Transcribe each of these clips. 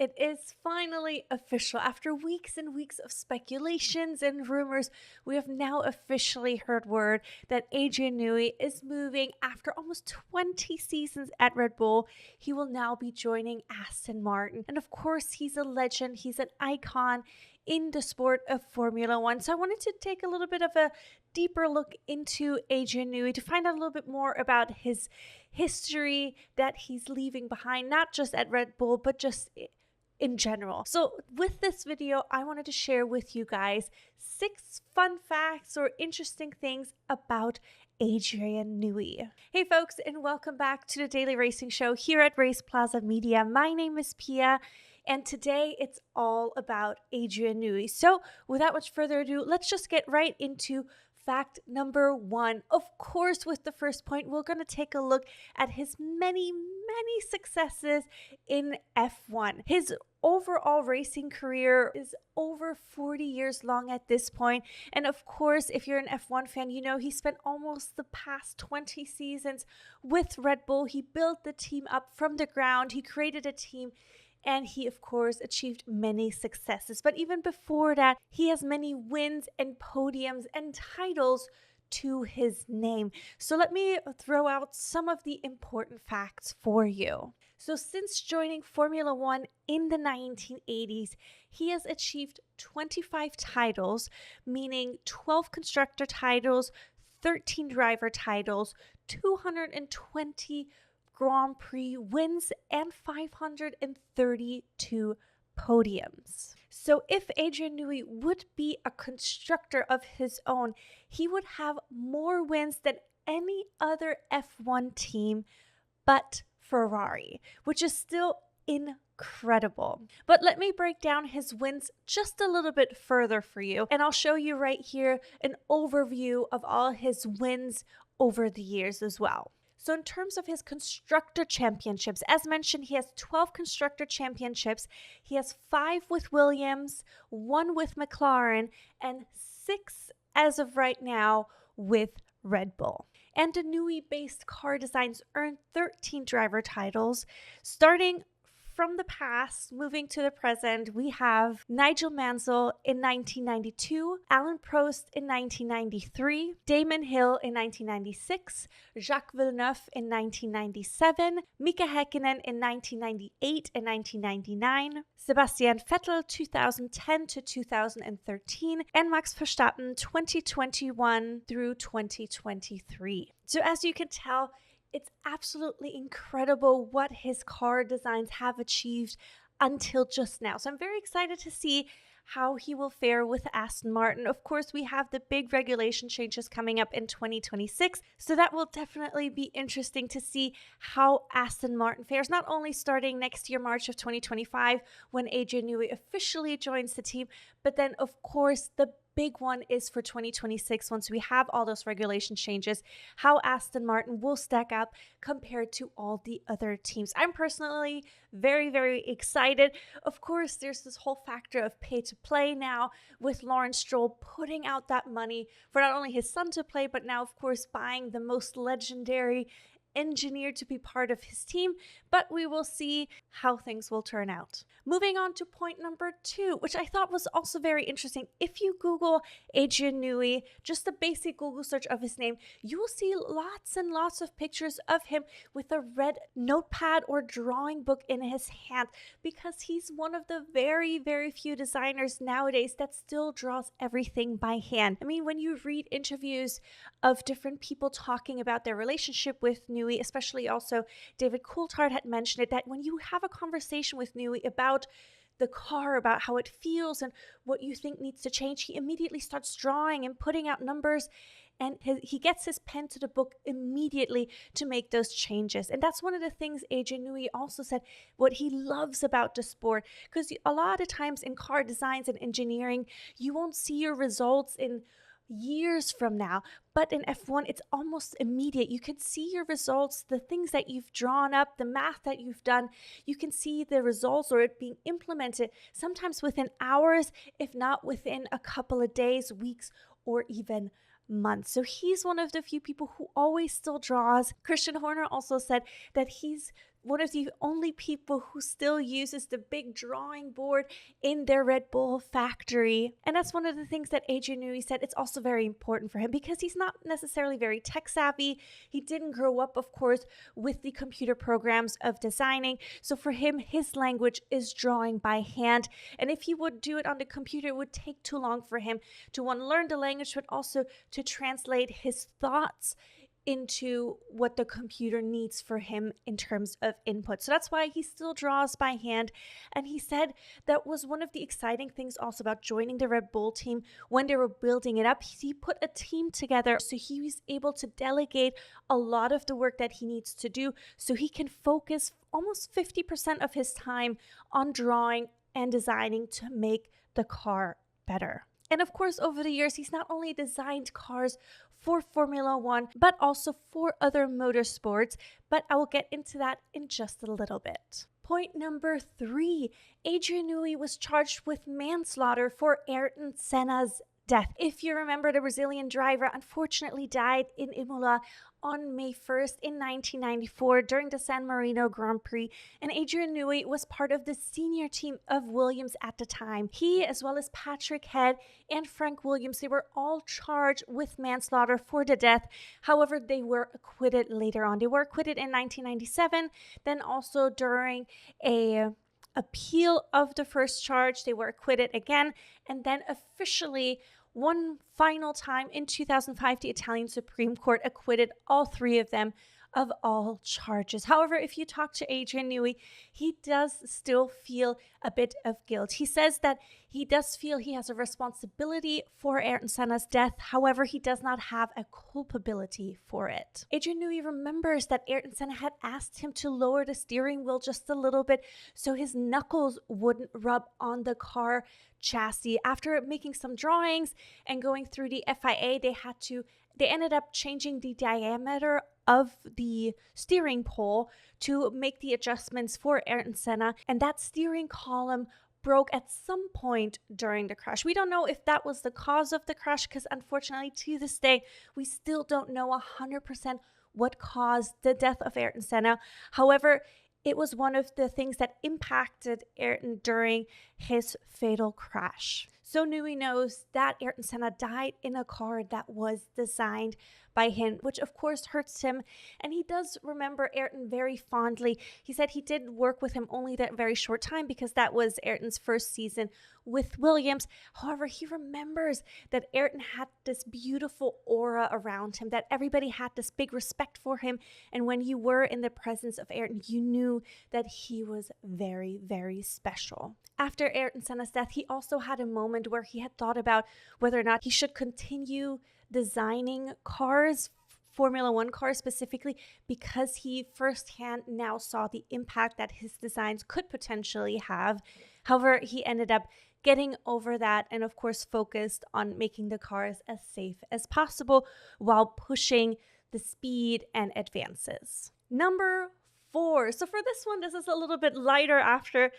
It is finally official. After weeks and weeks of speculations and rumors, we have now officially heard word that ADRIAN Newey is moving after almost 20 seasons at Red Bull. He will now be joining Aston Martin. And of course, he's a legend. He's an icon in the sport of Formula One. So I wanted to take a little bit of a deeper look into ADRIAN Newey to find out a little bit more about his history that he's leaving behind, not just at Red Bull, but just in general. So with this video, I wanted to share with you guys 6 fun facts or interesting things about ADRIAN Newey. Hey folks, and welcome back to the Daily Racing Show here at RacePlazaMedia. My name is Pia, and today it's all about ADRIAN Newey. So without much further ado, let's just get right into fact number 1. Of course, with the first point, we're going to take a look at his many successes in F1. His overall racing career is over 40 years long at this point. And of course, if you're an F1 fan, you know he spent almost the past 20 seasons with Red Bull. He built the team up from the ground. He created a team. And he, of course, achieved many successes. But even before that, he has many wins and podiums and titles to his name. So let me throw out some of the important facts for you. So since joining Formula One in the 1980s, he has achieved 25 titles, meaning 12 constructor titles, 13 driver titles, 220 Grand Prix wins, and 532 podiums. So if ADRIAN Newey would be a constructor of his own, he would have more wins than any other F1 team but Ferrari, which is still incredible. But let me break down his wins just a little bit further for you, and I'll show you right here an overview of all his wins over the years as well. So in terms of his constructor championships, as mentioned, he has 12 constructor championships. He has 5 with Williams, 1 with McLaren, and 6 as of right now with Red Bull. And the Newey-based car designs earned 13 driver titles. Starting from the past, moving to the present, we have Nigel Mansell in 1992, Alain Prost in 1993, Damon Hill in 1996, Jacques Villeneuve in 1997, Mika Häkkinen in 1998 and 1999, Sebastian Vettel 2010 to 2013, and Max Verstappen 2021 through 2023. So as you can tell, it's absolutely incredible what his car designs have achieved until just now. So I'm very excited to see how he will fare with Aston Martin. Of course, we have the big regulation changes coming up in 2026, so that will definitely be interesting to see how Aston Martin fares, not only starting next year, March of 2025, when ADRIAN Newey officially joins the team, but then, of course, the big one is for 2026 once we have all those regulation changes, how Aston Martin will stack up compared to all the other teams. I'm personally very excited. Of course, there's this whole factor of pay to play now with Lawrence Stroll putting out that money for not only his son to play, but now, of course, buying the most legendary engineer to be part of his team, but we will see how things will turn out. Moving on to point number 2, which I thought was also very interesting. If you Google ADRIAN Newey, just a basic Google search of his name, you will see lots and lots of pictures of him with a red notepad or drawing book in his hand, because he's one of the very few designers nowadays that still draws everything by hand. I mean, when you read interviews of different people talking about their relationship with Newey, especially also David Coulthard had mentioned it, that when you have a conversation with Newey about the car, about how it feels and what you think needs to change, he immediately starts drawing and putting out numbers, and he gets his pen to the book immediately to make those changes. And that's one of the things ADRIAN Newey also said, what he loves about the sport, because a lot of times in car designs and engineering, you won't see your results in years from now, but in F1 it's almost immediate. You can see your results, the things that you've drawn up, the math that you've done, you can see the results or it being implemented sometimes within hours, if not within a couple of days, weeks, or even months. So he's one of the few people who always still draws. Christian Horner also said that he's one of the only people who still uses the big drawing board in their Red Bull factory. And that's one of the things that Adrian Newey said it's also very important for him because he's not necessarily very tech savvy. He didn't grow up, of course, with the computer programs of designing. So for him, his language is drawing by hand. And if he would do it on the computer, it would take too long for him to want to learn the language, but also to translate his thoughts into what the computer needs for him in terms of input. So that's why he still draws by hand. And he said that was one of the exciting things also about joining the Red Bull team when they were building it up. He put a team together, so he was able to delegate a lot of the work that he needs to do so he can focus almost 50% of his time on drawing and designing to make the car better. And of course, over the years, he's not only designed cars for Formula One, but also for other motorsports. But I will get into that in just a little bit. Point number 3, Adrian Newey was charged with manslaughter for Ayrton Senna's death. If you remember, the Brazilian driver unfortunately died in Imola on May 1st in 1994 during the San Marino Grand Prix, and Adrian Newey was part of the senior team of Williams at the time. He, as well as Patrick Head and Frank Williams, they were all charged with manslaughter for the death. However, they were acquitted later on. They were acquitted in 1997, then also during a appeal of the first charge, they were acquitted again, and then officially one final time in 2005, the Italian Supreme Court acquitted all 3 of them of all charges. However, if you talk to Adrian Newey, he does still feel a bit of guilt. He says that he does feel he has a responsibility for Ayrton Senna's death. However, he does not have a culpability for it. Adrian Newey remembers that Ayrton Senna had asked him to lower the steering wheel just a little bit so his knuckles wouldn't rub on the car chassis. After making some drawings and going through the FIA, they ended up changing the diameter of the steering pole to make the adjustments for Ayrton Senna, and that steering column broke at some point during the crash. We don't know if that was the cause of the crash because unfortunately to this day we still don't know 100% what caused the death of Ayrton Senna. However, it was one of the things that impacted Ayrton during his fatal crash. So Newey knows that Ayrton Senna died in a car that was designed by him, which of course hurts him. And he does remember Ayrton very fondly. He said he did work with him only that very short time because that was Ayrton's first season with Williams. However, he remembers that Ayrton had this beautiful aura around him, that everybody had this big respect for him. And when you were in the presence of Ayrton, you knew that he was very, very special. After Ayrton Senna's death, he also had a moment where he had thought about whether or not he should continue designing cars, Formula One cars specifically, because he firsthand now saw the impact that his designs could potentially have. However, he ended up getting over that and of course focused on making the cars as safe as possible while pushing the speed and advances. Number 4. So for this one, this is a little bit lighter after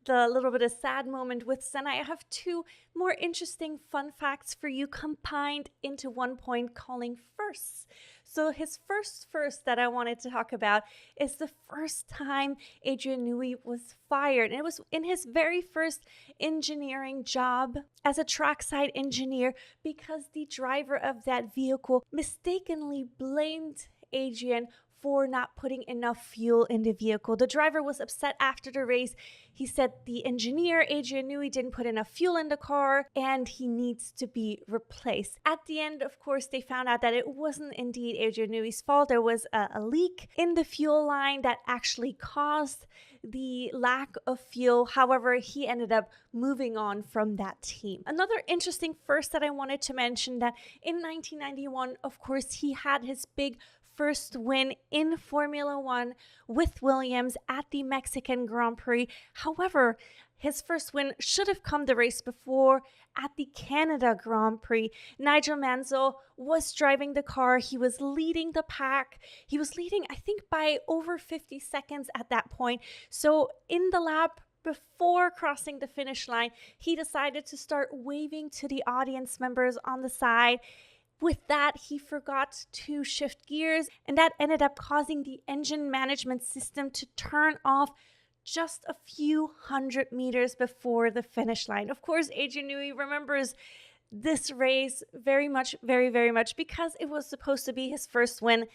the little bit of sad moment with Senna. I have 2 more interesting fun facts for you combined into one point, calling firsts. So his first that I wanted to talk about is the first time Adrian Newey was fired. And it was in his very first engineering job as a trackside engineer because the driver of that vehicle mistakenly blamed Adrian for not putting enough fuel in the vehicle. The driver was upset after the race. He said the engineer, Adrian Newey, didn't put enough fuel in the car and he needs to be replaced. At the end, of course, they found out that it wasn't indeed Adrian Newey's fault. There was a leak in the fuel line that actually caused the lack of fuel. However, he ended up moving on from that team. Another interesting first that I wanted to mention, that in 1991, of course, he had his big first win in Formula One with Williams at the Mexican Grand Prix. However, his first win should have come the race before at the Canada Grand Prix. Nigel Mansell was driving the car. He was leading the pack. He was leading, I think, by over 50 seconds at that point. So in the lap before crossing the finish line, he decided to start waving to the audience members on the side. With that, he forgot to shift gears, and that ended up causing the engine management system to turn off just a few hundred meters before the finish line. Of course, Adrian Newey remembers this race very much, very much, because it was supposed to be his first win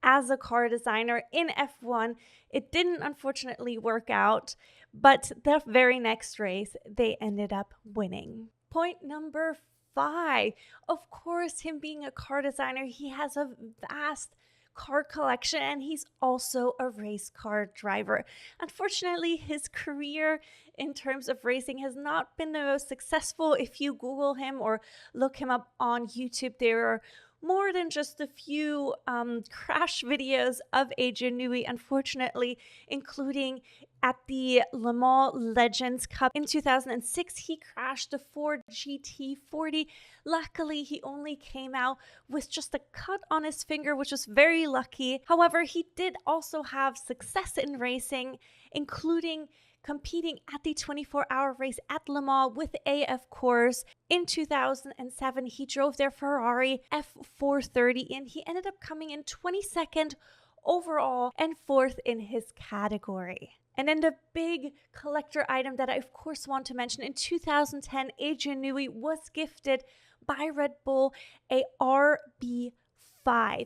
as a car designer in F1. It didn't unfortunately work out, but the very next race, they ended up winning. Point number 5. Of course, him being a car designer, he has a vast car collection, and he's also a race car driver. Unfortunately, his career in terms of racing has not been the most successful. If you Google him or look him up on YouTube, there are more than just a few crash videos of Adrian Newey, unfortunately, including at the Le Mans Legends Cup in 2006. He crashed the Ford GT40. Luckily, he only came out with just a cut on his finger, which was very lucky. However, he did also have success in racing, including competing at the 24-hour race at Le Mans with AF Course. In 2007, he drove their Ferrari F430, and he ended up coming in 22nd overall and 4th in his category. And then the big collector item that I, of course, want to mention, in 2010, Adrian Newey was gifted by Red Bull a RB5,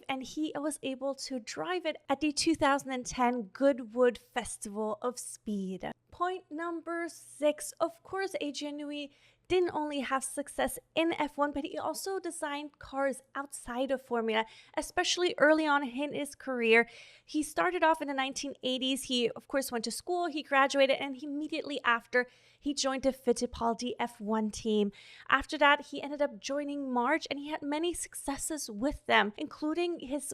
and he was able to drive it at the 2010 Goodwood Festival of Speed. Point number 6. Of course, Adrian Newey didn't only have success in F1, but he also designed cars outside of Formula, especially early on in his career. He started off in the 1980s. He, of course, went to school, he graduated, and immediately after, he joined the Fittipaldi F1 team. After that, he ended up joining March, and he had many successes with them, including his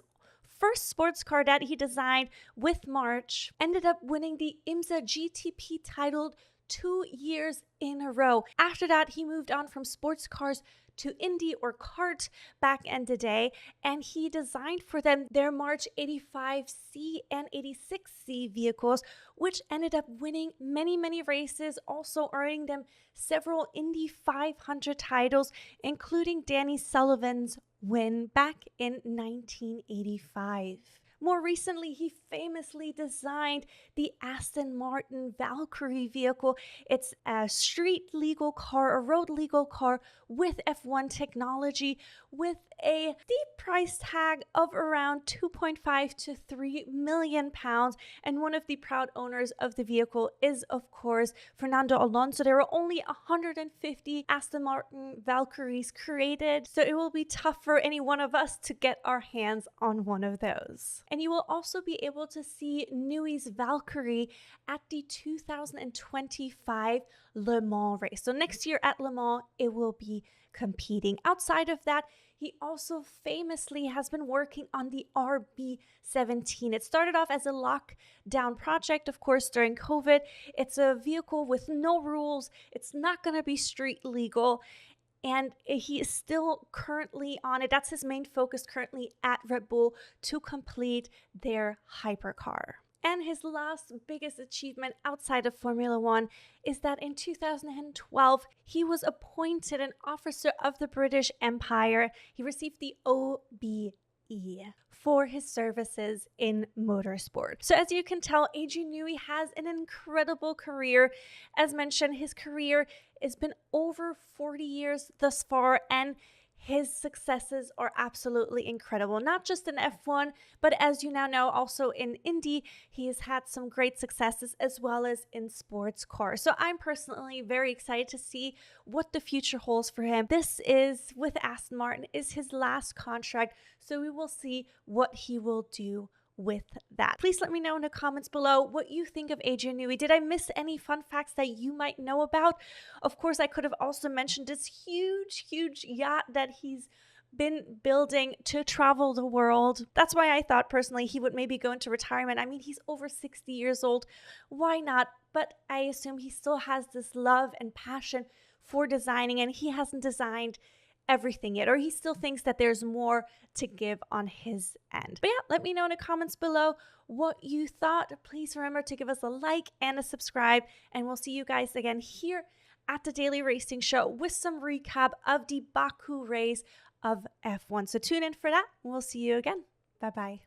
first sports car that he designed with March, ended up winning the IMSA GTP title 2 years in a row. After that, he moved on from sports cars to Indy or kart back in the day, and he designed for them their March 85C and 86C vehicles, which ended up winning many races, also earning them several Indy 500 titles, including Danny Sullivan's win back in 1985. More recently, he famously designed the Aston Martin Valkyrie vehicle. It's a street legal car, a road legal car with F1 technology, with a steep price tag of around 2.5 to 3 million pounds. And one of the proud owners of the vehicle is, of course, Fernando Alonso. There are only 150 Aston Martin Valkyries created, so it will be tough for any one of us to get our hands on one of those. And you will also be able to see Newey's Valkyrie at the 2025 Le Mans race. So next year at Le Mans, it will be competing. Outside of that, he also famously has been working on the RB17. It started off as a lockdown project, of course, during COVID. It's a vehicle with no rules. It's not going to be street legal. And he is still currently on it. That's his main focus currently at Red Bull, to complete their hypercar. And his last biggest achievement outside of Formula One is that in 2012, he was appointed an officer of the British Empire. He received the OBE for his services in motorsport. So as you can tell, Adrian Newey has an incredible career. As mentioned, his career has been over 40 years thus far, and his successes are absolutely incredible. Not just in F1, but as you now know, also in Indy, he has had some great successes as well as in sports cars. So I'm personally very excited to see what the future holds for him. This is, with Aston Martin, is his last contract, so we will see what he will do with that. Please let me know in the comments below what you think of Adrian Newey. Did I miss any fun facts that you might know about? Of course, I could have also mentioned this huge yacht that he's been building to travel the world. That's why I thought personally he would maybe go into retirement. I mean, he's over 60 years old. Why not? But I assume he still has this love and passion for designing, and he hasn't designed everything yet, or he still thinks that there's more to give on his end. But yeah, let me know in the comments below what you thought. Please remember to give us a like and a subscribe, and we'll see you guys again here at the Daily Racing Show with some recap of the Baku race of F1. So tune in for that. We'll see you again. Bye-bye.